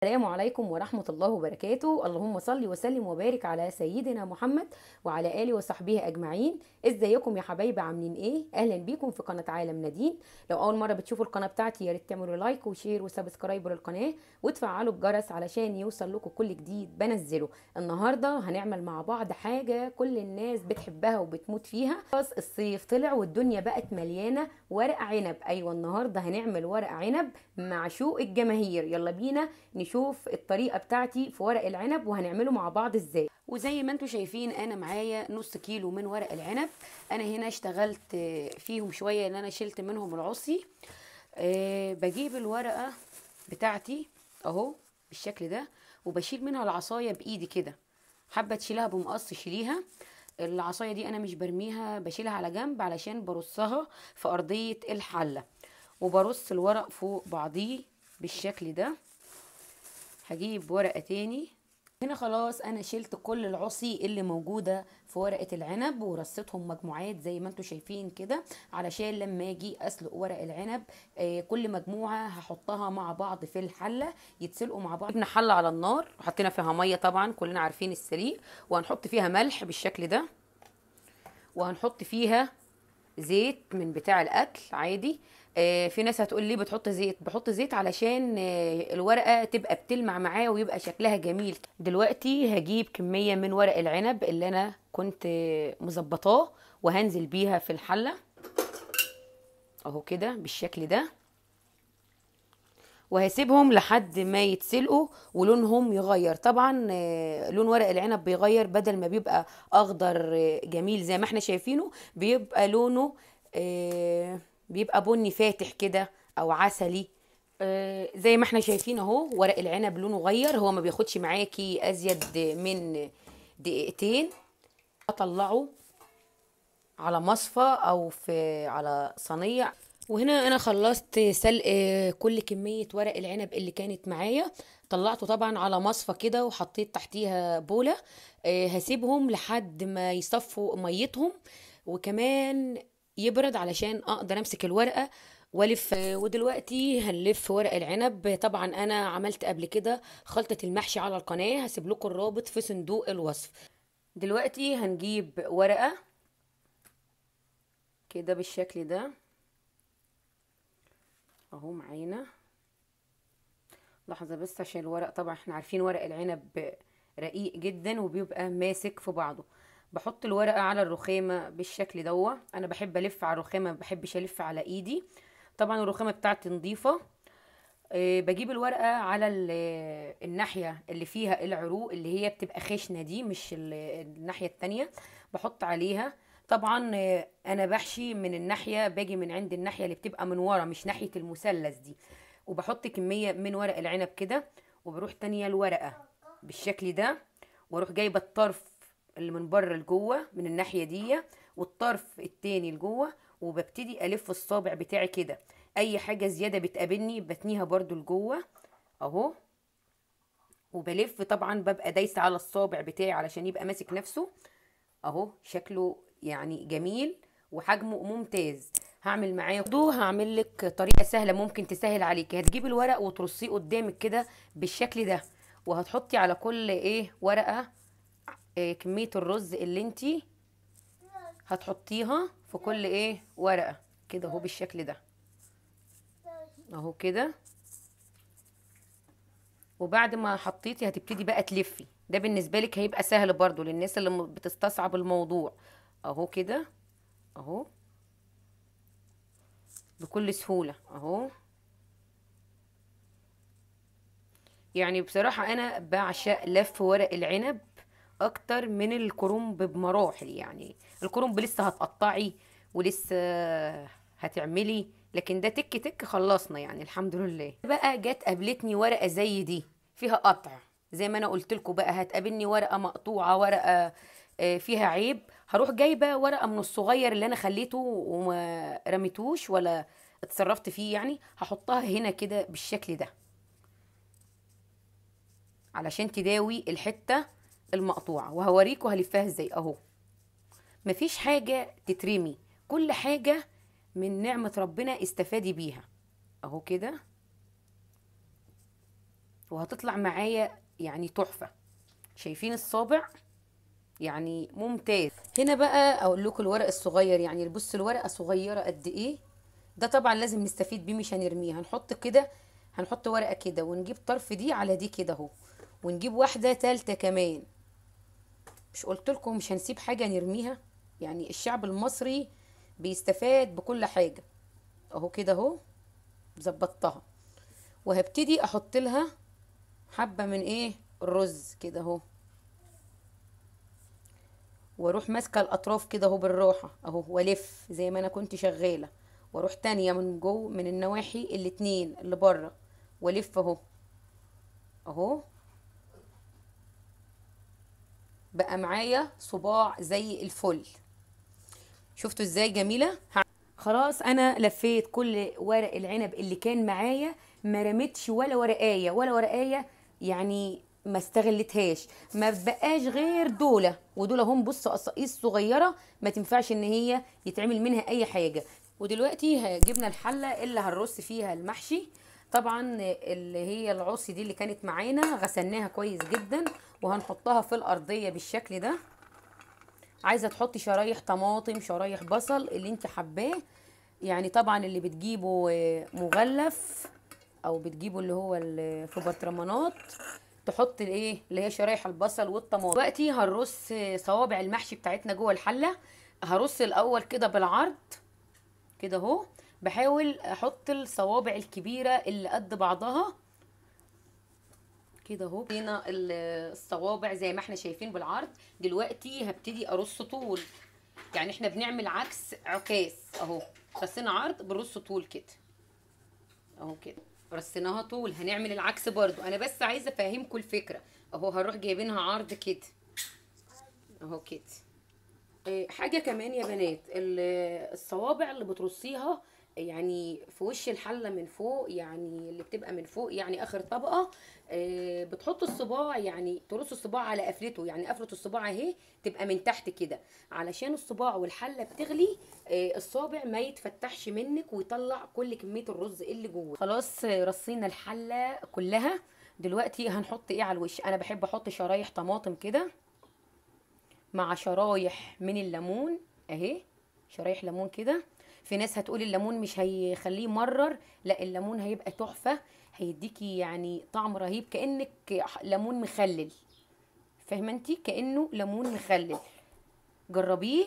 السلام عليكم ورحمة الله وبركاته. اللهم صل وسلم وبارك على سيدنا محمد وعلى آله وصحبه أجمعين. ازيكم يا حبايبي، عاملين ايه؟ اهلا بيكم في قناة عالم ندين. لو اول مرة بتشوفوا القناة بتاعتي يا ريت تعملوا لايك وشير وسبسكرايب للقناة وتفعلوا الجرس علشان يوصل لكم كل جديد بنزله. النهاردة هنعمل مع بعض حاجة كل الناس بتحبها وبتموت فيها. خلاص الصيف طلع والدنيا بقت مليانة ورق عنب. ايوه النهاردة هنعمل ورق عنب معشوق الجماهير. يلا بينا نشوف الطريقة بتاعتي في ورق العنب وهنعمله مع بعض ازاي. وزي ما انتم شايفين انا معايا نص كيلو من ورق العنب. انا هنا اشتغلت فيهم شوية ان انا شلت منهم العصي. بجيب الورقة بتاعتي اهو بالشكل ده وبشيل منها العصاية بايدي كده. حابة تشيلها بمقص شيليها. العصاية دي انا مش برميها، بشيلها على جنب علشان برصها في ارضية الحلة، وبرص الورق فوق بعضيه بالشكل ده. هجيب ورقة تاني. هنا خلاص انا شلت كل العصي اللي موجودة في ورقة العنب ورصيتهم مجموعات زي ما انتم شايفين كده، علشان لما اجي اسلق ورق العنب كل مجموعة هحطها مع بعض في الحلة يتسلقوا مع بعض. جبنا حلة على النار وحطينا فيها مية، طبعا كلنا عارفين السليق، وهنحط فيها ملح بالشكل ده، وهنحط فيها زيت من بتاع الاكل عادي. في ناس هتقول لي بتحط زيت، بحط زيت علشان الورقه تبقى بتلمع معايا ويبقى شكلها جميل. دلوقتي هجيب كميه من ورق العنب اللي انا كنت مظبطاه وهنزل بيها في الحله اهو كده بالشكل ده، وهسيبهم لحد ما يتسلقوا ولونهم يغير. طبعا لون ورق العنب بيغير، بدل ما بيبقى اخضر جميل زي ما احنا شايفينه، بيبقى لونه بيبقى بني فاتح كده او عسلي. زي ما احنا شايفين اهو ورق العنب لونه غير، هو ما بياخدش معاكي ازيد من دقيقتين. اطلعه على مصفى او في على صينيه. وهنا انا خلصت سلق كل كمية ورق العنب اللي كانت معايا، طلعته طبعا على مصفى كده وحطيت تحتيها بولة. هسيبهم لحد ما يصفوا ميتهم وكمان يبرد علشان اقدر امسك الورقة والف. ودلوقتي هنلف ورق العنب. طبعا انا عملت قبل كده خلطة المحشي على القناة، هسيب لكم الرابط في صندوق الوصف. دلوقتي هنجيب ورقة كده بالشكل ده اهو معانا. لحظة بس عشان الورق، طبعا احنا عارفين ورق العنب رقيق جدا وبيبقى ماسك في بعضه. بحط الورقة على الرخامة بالشكل دوا. انا بحب الف على الرخامة، ما بحبش الف على ايدي. طبعا الرخامة بتاعتي نظيفة. بجيب الورقة على الناحية اللي فيها العروق اللي هي بتبقى خشنة دي، مش الناحية التانية. بحط عليها. طبعا انا بحشي من الناحية، باجي من عند الناحية اللي بتبقى من ورا مش ناحية المثلث دي، وبحط كمية من ورق العنب كده، وبروح تانية الورقة بالشكل ده، واروح جايبة الطرف اللي من بره لجوه من الناحية دي والطرف التاني لجوه، وببتدي الف الصابع بتاعي كده. اي حاجة زيادة بتقابلني بتنيها برضو لجوه اهو، وبلف. طبعا ببقى دايسة على الصابع بتاعي علشان يبقى ماسك نفسه اهو. شكله يعني جميل وحجمه ممتاز. هعمل معاه برضو، هعمل لك طريقه سهله ممكن تسهل عليكي. هتجيبي الورق وترصيه قدامك كده بالشكل ده، وهتحطي على كل ورقه كميه الرز اللي انتي هتحطيها في كل ورقه كده اهو بالشكل ده اهو كده. وبعد ما حطيتي هتبتدي بقى تلفي. ده بالنسبه لك هيبقى سهل برضو للناس اللي بتستصعب الموضوع اهو كده اهو بكل سهولة اهو. يعني بصراحة انا بعشق لف ورق العنب اكتر من الكرنب بمراحل. يعني الكرنب لسه هتقطعي ولسه هتعملي، لكن ده تك تك خلصنا يعني الحمد لله. بقى جت قابلتني ورقة زي دي فيها قطع، زي ما انا قلت لكم. بقى هتقابلني ورقة مقطوعة، ورقة فيها عيب، هروح جايبة ورقة من الصغير اللي انا خليته وما رميتوش ولا اتصرفت فيه، يعني هحطها هنا كده بالشكل ده علشان تداوي الحتة المقطوعة. وهوريكم هلفها ازاي اهو. مفيش حاجة تترمي، كل حاجة من نعمة ربنا استفادي بيها اهو كده. وهتطلع معايا يعني تحفه. شايفين الصابع؟ يعني ممتاز. هنا بقى اقول لكم الورق الصغير، يعني بص الورقه صغيره قد ايه. ده طبعا لازم نستفيد بيه، مش هنرميه. هنحط كده، هنحط ورقه كده ونجيب طرف دي على دي كده اهو، ونجيب واحده تالته كمان. مش قلت لكم مش هنسيب حاجه نرميها؟ يعني الشعب المصري بيستفاد بكل حاجه. اهو كده اهو ظبطتها، وهبتدي احط لها حبه من ايه الرز كده اهو، واروح ماسكه الاطراف كده اهو بالراحه اهو، والف زي ما انا كنت شغاله، واروح تانية من جو من النواحي الاتنين اللي بره، والف اهو اهو. بقى معايا صباع زي الفل. شفتوا ازاي جميله؟ خلاص انا لفيت كل ورق العنب اللي كان معايا، ما رميتش ولا ورقايه ولا ورقايه، يعني ما استغلتهاش. ما بقاش غير دولة ودولة هم، بص قصاقيص صغيره ما تنفعش ان هي يتعمل منها اي حاجه. ودلوقتي جبنا الحله اللي هنرص فيها المحشي. طبعا اللي هي العصي دي اللي كانت معانا غسلناها كويس جدا، وهنحطها في الارضيه بالشكل ده. عايزه تحطي شرايح طماطم، شرايح بصل، اللي انت حباه. يعني طبعا اللي بتجيبه مغلف او بتجيبه اللي هو في برطمانات، تحط الايه اللي هي شرايح البصل والطماطم. دلوقتي هنرص صوابع المحشي بتاعتنا جوه الحله. هرص الاول كده بالعرض كده اهو، بحاول احط الصوابع الكبيره اللي قد بعضها كده اهو. هنا الصوابع زي ما احنا شايفين بالعرض. دلوقتي هبتدي ارص طول، يعني احنا بنعمل عكس عكاس اهو. رصينا عرض بنرص طول كده اهو كده، رصيناها طول هنعمل العكس برضو. انا بس عايزه افهمكم الفكره اهو. هنروح جايبينها عرض كده اهو كده. حاجه كمان يا بنات، الصوابع اللي بترصيها يعني في وش الحله من فوق، يعني اللي بتبقى من فوق يعني اخر طبقه، بتحط الصباع، يعني ترص الصباع على قفلته، يعني قفله الصباع اهي تبقى من تحت كده، علشان الصباع والحله بتغلي الصابع ما يتفتحش منك ويطلع كل كميه الرز اللي جوه. خلاص رصينا الحله كلها. دلوقتي هنحط ايه على الوش؟ انا بحب احط شرايح طماطم كده مع شرايح من الليمون اهي، شرايح ليمون كده. في ناس هتقول الليمون مش هيخليه مرر، لا الليمون هيبقى تحفة، هيديكي يعني طعم رهيب كأنك ليمون مخلل. فاهمه انتي؟ كأنه ليمون مخلل. جربيه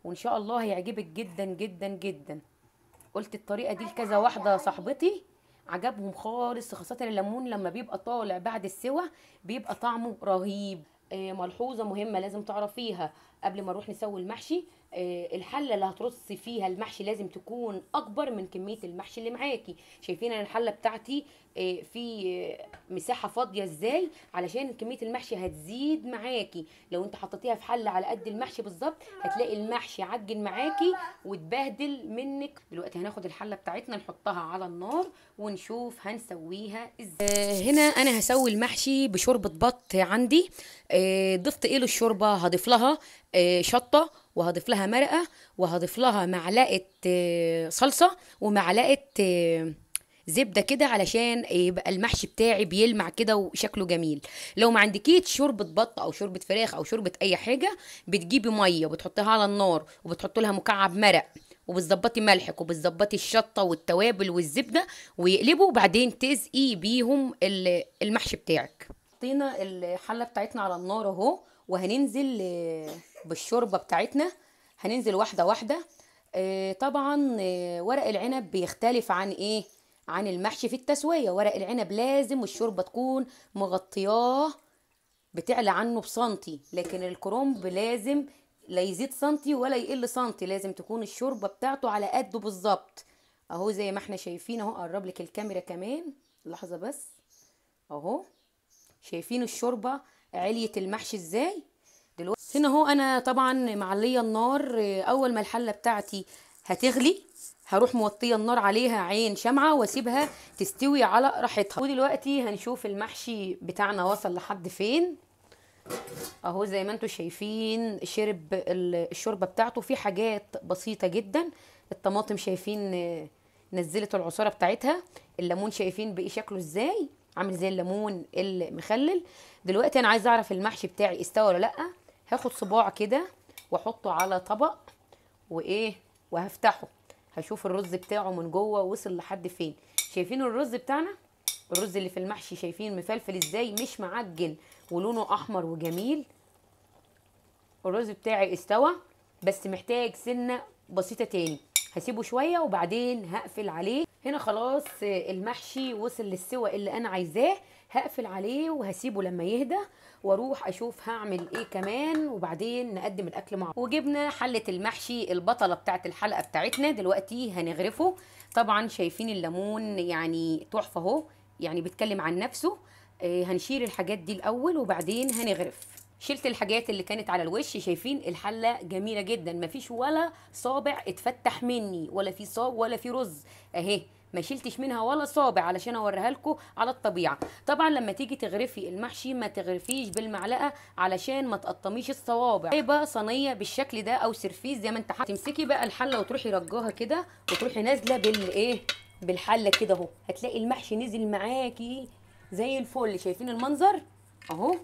وان شاء الله هيعجبك جدا جدا جدا. قلت الطريقة دي لكذا واحدة صاحبتي عجبهم خالص، خاصة الليمون لما بيبقى طالع بعد السوا بيبقى طعمه رهيب. ملحوظة مهمة لازم تعرفيها قبل ما نروح نسوي المحشي، الحلة اللي هترصي فيها المحشي لازم تكون أكبر من كمية المحشي اللي معاكي. شايفين أنا الحلة بتاعتي في مساحة فاضية ازاي؟ علشان كمية المحشي هتزيد معاكي. لو انت حطيتيها في حلة على قد المحشي بالظبط هتلاقي المحشي عجن معاكي وتبهدل منك. دلوقتي هناخد الحلة بتاعتنا نحطها على النار ونشوف هنسويها ازاي. هنا انا هسوي المحشي بشوربة بط عندي. ضفت ايه للشوربة؟ هضيف لها شطة، وهضيف لها مرقة، وهضيف لها معلقة صلصة، ومعلقة زبدة كده علشان يبقى المحشي بتاعي بيلمع كده وشكله جميل. لو ما عندكيش شوربة بط او شوربة فراخ او شوربة اي حاجة، بتجيبي مية وبتحطيها على النار وبتحط لها مكعب مرق، وبتظبطي ملحك وبتظبطي الشطة والتوابل والزبدة، ويقلبوا وبعدين تسقي بيهم المحشي بتاعك. حطينا الحلة بتاعتنا على النار اهو، وهننزل بالشوربة بتاعتنا. هننزل واحدة واحدة. طبعا ورق العنب بيختلف عن ايه؟ عن المحشي في التسوية. ورق العنب لازم الشوربة تكون مغطياه، بتعلى عنه بسنتي، لكن الكرنب لازم لا يزيد سنتي ولا يقل سنتي، لازم تكون الشوربة بتاعته على قده بالظبط اهو زي ما احنا شايفين اهو. اقرب لك الكاميرا كمان لحظة بس اهو. شايفين الشوربة علية المحشي ازاي؟ دلوقتي هنا اهو انا طبعا معليه النار. اول ما الحله بتاعتي هتغلي هروح موطيه النار عليها عين شمعه واسيبها تستوي على راحتها. ودلوقتي هنشوف المحشي بتاعنا وصل لحد فين اهو. زي ما انتم شايفين شرب الشوربه بتاعته في حاجات بسيطه جدا. الطماطم شايفين نزلت العصاره بتاعتها. الليمون شايفين بقى شكله ازاي. عامل زي الليمون المخلل. دلوقتي انا عايزه اعرف المحشي بتاعي استوى ولا لا. هاخد صباع كده واحطه على طبق وايه وهفتحه، هشوف الرز بتاعه من جوه وصل لحد فين. شايفين الرز بتاعنا، الرز اللي في المحشي، شايفين مفلفل ازاي، مش معجن ولونه احمر وجميل. الرز بتاعي استوى بس محتاج سنه بسيطه تاني، هسيبه شويه وبعدين هقفل عليه. هنا خلاص المحشي وصل للسوى اللي انا عايزاه، هقفل عليه وهسيبه لما يهدى واروح اشوف هعمل ايه كمان، وبعدين نقدم الاكل مع بعض. وجبنا حله المحشي البطله بتاعت الحلقه بتاعتنا، دلوقتي هنغرفه. طبعا شايفين الليمون يعني تحفه اهو، يعني بيتكلم عن نفسه. هنشيل الحاجات دي الاول وبعدين هنغرف. شلت الحاجات اللي كانت على الوش، شايفين الحله جميله جدا، مفيش ولا صابع اتفتح مني، ولا في صاب ولا في رز اهي، ما شلتش منها ولا صابع علشان اوريها لكم على الطبيعه. طبعا لما تيجي تغرفي المحشي ما تغرفيش بالمعلقه علشان ما تقطميش الصوابع. يبقى صينيه بالشكل ده او سرفيس زي ما انت حابه. تمسكي بقى الحله وتروحي رجاها كده وتروحي نازله بالايه بالحله كده اهو، هتلاقي المحشي نزل معاكي زي الفل. شايفين المنظر اهو،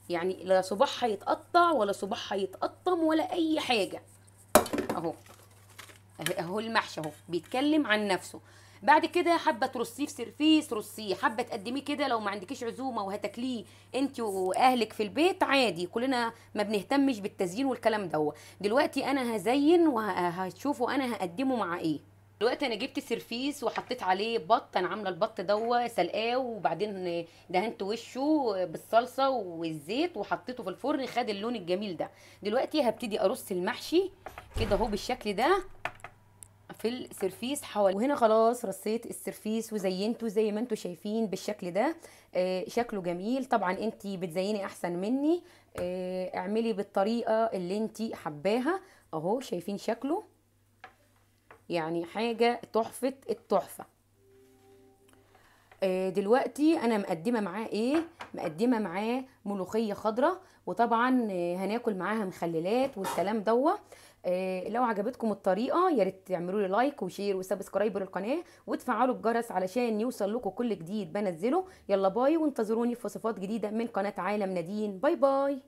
يعني لا صباعها يتقطع ولا صباعها يتقطم ولا اي حاجه اهو. اهو المحشي اهو بيتكلم عن نفسه. بعد كده حابه ترصيه في سرفيس رصيه، حابه تقدميه كده لو ما عندكيش عزومه وهتاكليه انت واهلك في البيت عادي، كلنا ما بنهتمش بالتزيين والكلام دوت. دلوقتي انا هزين وهتشوفوا انا هقدمه مع ايه. دلوقتي انا جبت سرفيس وحطيت عليه بط، انا عامله البط دوت سلقاه وبعدين دهنت وشه بالصلصه والزيت وحطيته في الفرن خد اللون الجميل ده. دلوقتي هبتدي ارص المحشي كده اهو بالشكل ده في السرفيس حوالي. وهنا خلاص رصيت السرفيس وزينته زي ما انتم شايفين بالشكل ده. شكله جميل. طبعا انت بتزيني احسن مني، اعملي بالطريقه اللي انت حباها اهو. شايفين شكله يعني حاجه تحفه التحفه. دلوقتي انا مقدمه معاه ايه، مقدمه معاه ملوخيه خضراء، وطبعا هناكل معاها مخللات والكلام دوت. لو عجبتكم الطريقه يا ريت تعملوا لي لايك وشير وسبسكرايب للقناه وتفعلوا الجرس علشان يوصل لكم كل جديد بنزله. يلا باي، وانتظروني في وصفات جديده من قناه عالم نادين. باي باي.